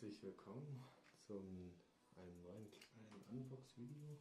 herzlich willkommen zu einem neuen kleinen Unbox-Video.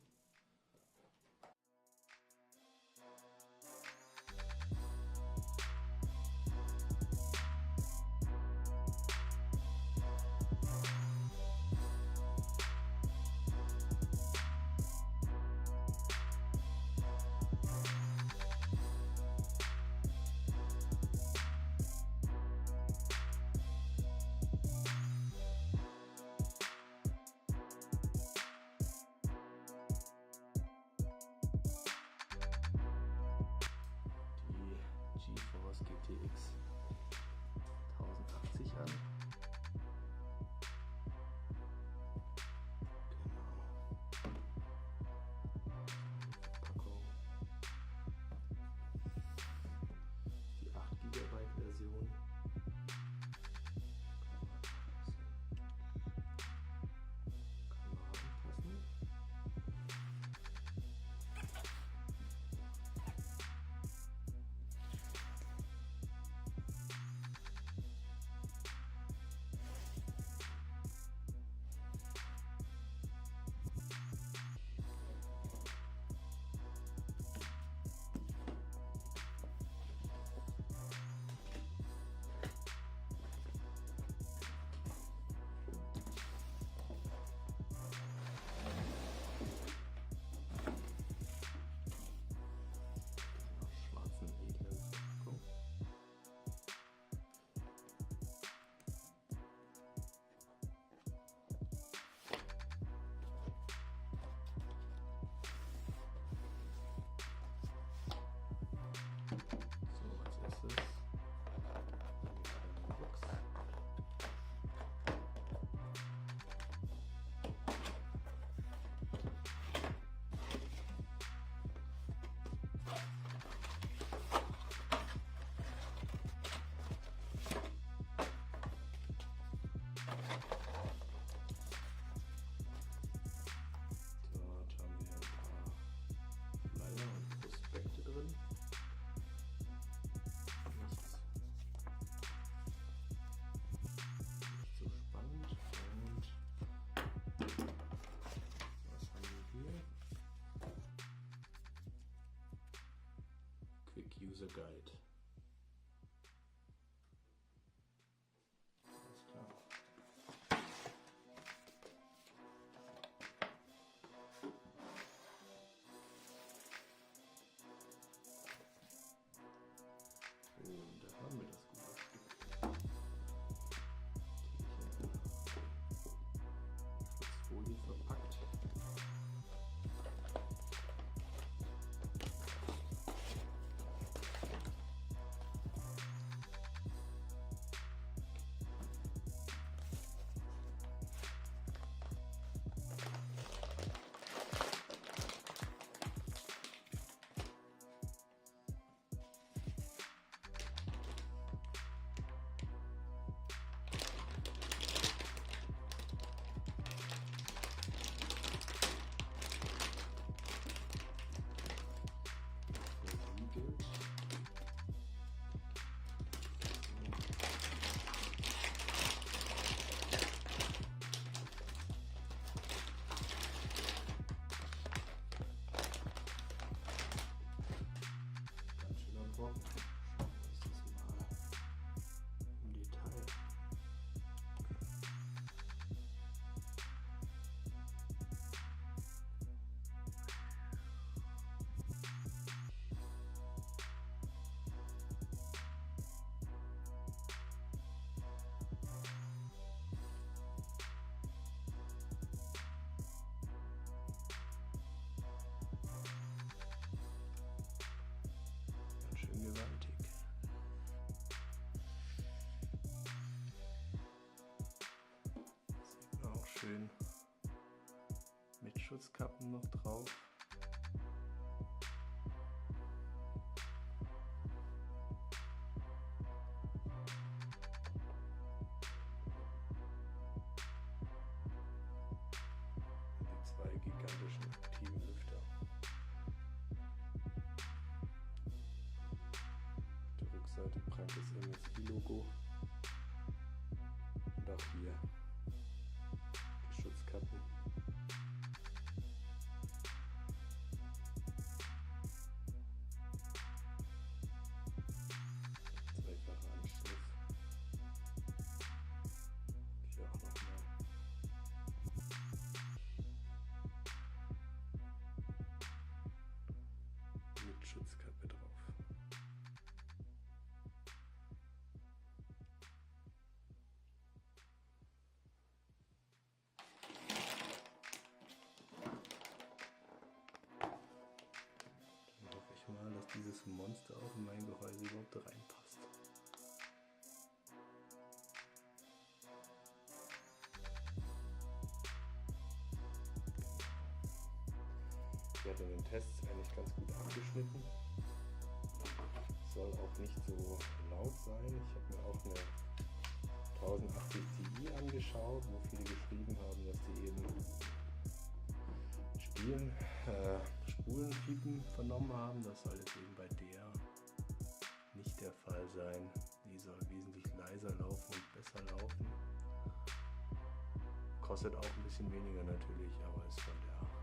GeForce GTX 1080 an. Verpackung. Die 8 GB Version. Kann man anpassen. Quick User Guide. Alles klar. Und da haben wir das gute Stück. Schutzfolie verpackt. Schauen wir uns das mal im Detail. Schön gewaltig. Sieht man auch schön mit Schutzkappen noch drauf. Die zwei gigantischen aktiven Lüfter. Rückseite prangt das MSI-Logo und auch hier große Monster auch in mein Gehäuse überhaupt reinpasst. Ich hatte den Test eigentlich ganz gut abgeschnitten. Soll auch nicht so laut sein. Ich habe mir auch eine 1080 Ti angeschaut, wo viele geschrieben haben, dass die eben Spulenpiepen vernommen haben. Das soll jetzt eben bei der nicht der Fall sein. Die soll wesentlich leiser laufen und besser laufen. Kostet auch ein bisschen weniger natürlich, aber ist von der